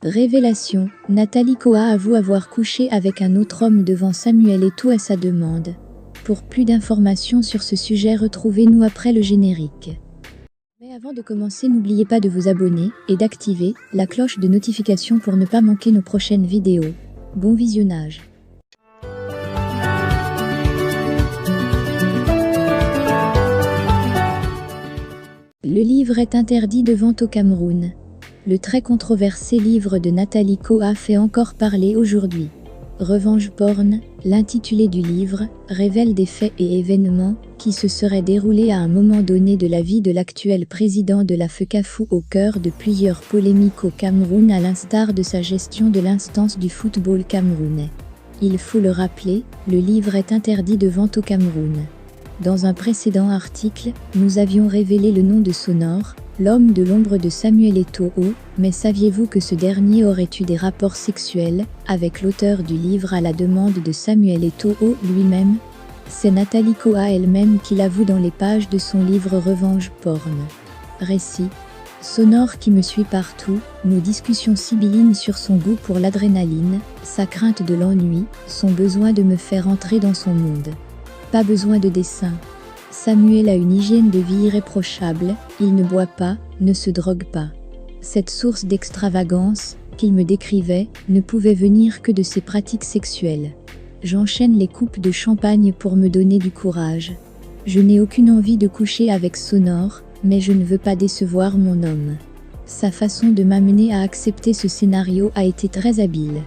Révélation, Nathalie Koa avoue avoir couché avec un autre homme devant Samuel Eto'o à sa demande. Pour plus d'informations sur ce sujet, retrouvez-nous après le générique. Mais avant de commencer, n'oubliez pas de vous abonner et d'activer la cloche de notification pour ne pas manquer nos prochaines vidéos. Bon visionnage. Le livre est interdit de vente au Cameroun. Le très controversé livre de Nathalie Koa fait encore parler aujourd'hui. Revenge Porn, l'intitulé du livre, révèle des faits et événements qui se seraient déroulés à un moment donné de la vie de l'actuel président de la FECAFOOT au cœur de plusieurs polémiques au Cameroun à l'instar de sa gestion de l'instance du football camerounais. Il faut le rappeler, le livre est interdit de vente au Cameroun. Dans un précédent article, nous avions révélé le nom de Sonor, l'homme de l'ombre de Samuel Eto'o, mais saviez-vous que ce dernier aurait eu des rapports sexuels avec l'auteur du livre à la demande de Samuel Eto'o lui-même? C'est Nathalie Koa elle-même qui l'avoue dans les pages de son livre Revenge Porn. Récit. Sonor qui me suit partout, nos discussions sibyllines sur son goût pour l'adrénaline, sa crainte de l'ennui, son besoin de me faire entrer dans son monde. Pas besoin de dessin. Samuel a une hygiène de vie irréprochable, il ne boit pas, ne se drogue pas. Cette source d'extravagance, qu'il me décrivait, ne pouvait venir que de ses pratiques sexuelles. J'enchaîne les coupes de champagne pour me donner du courage. Je n'ai aucune envie de coucher avec Sonor, mais je ne veux pas décevoir mon homme. Sa façon de m'amener à accepter ce scénario a été très habile.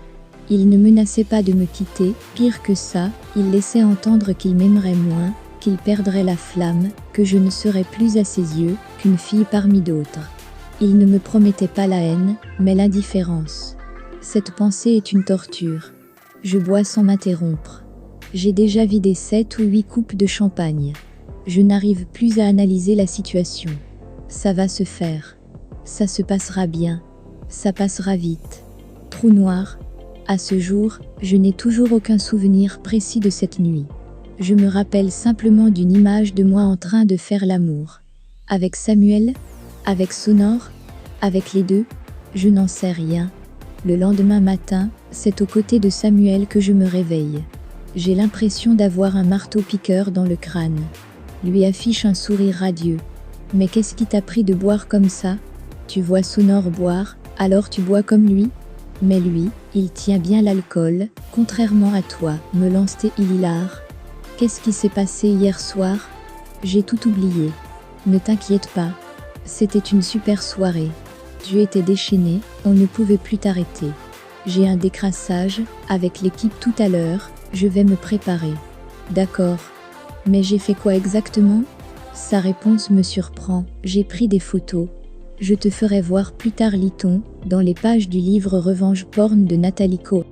Il ne menaçait pas de me quitter, pire que ça, il laissait entendre qu'il m'aimerait moins, qu'il perdrait la flamme, que je ne serais plus à ses yeux qu'une fille parmi d'autres. Il ne me promettait pas la haine, mais l'indifférence. Cette pensée est une torture. Je bois sans m'interrompre. J'ai déjà vidé 7 ou 8 coupes de champagne. Je n'arrive plus à analyser la situation. Ça va se faire. Ça se passera bien. Ça passera vite. Trou noir. À ce jour, je n'ai toujours aucun souvenir précis de cette nuit. Je me rappelle simplement d'une image de moi en train de faire l'amour. Avec Samuel? Avec Sonor? Avec les deux? Je n'en sais rien. Le lendemain matin, c'est aux côtés de Samuel que je me réveille. J'ai l'impression d'avoir un marteau-piqueur dans le crâne. Lui affiche un sourire radieux. Mais qu'est-ce qui t'a pris de boire comme ça? Tu vois Sonor boire, alors tu bois comme lui? Mais lui, il tient bien l'alcool, contrairement à toi, me lance-t-il hilar. Qu'est-ce qui s'est passé hier soir? J'ai tout oublié. Ne t'inquiète pas. C'était une super soirée. Tu étais déchaîné, on ne pouvait plus t'arrêter. J'ai un décrassage, avec l'équipe tout à l'heure, je vais me préparer. D'accord. Mais j'ai fait quoi exactement? Sa réponse me surprend, j'ai pris des photos. Je te ferai voir plus tard, lit-on, dans les pages du livre Revenge Porn de Nathalie Koa.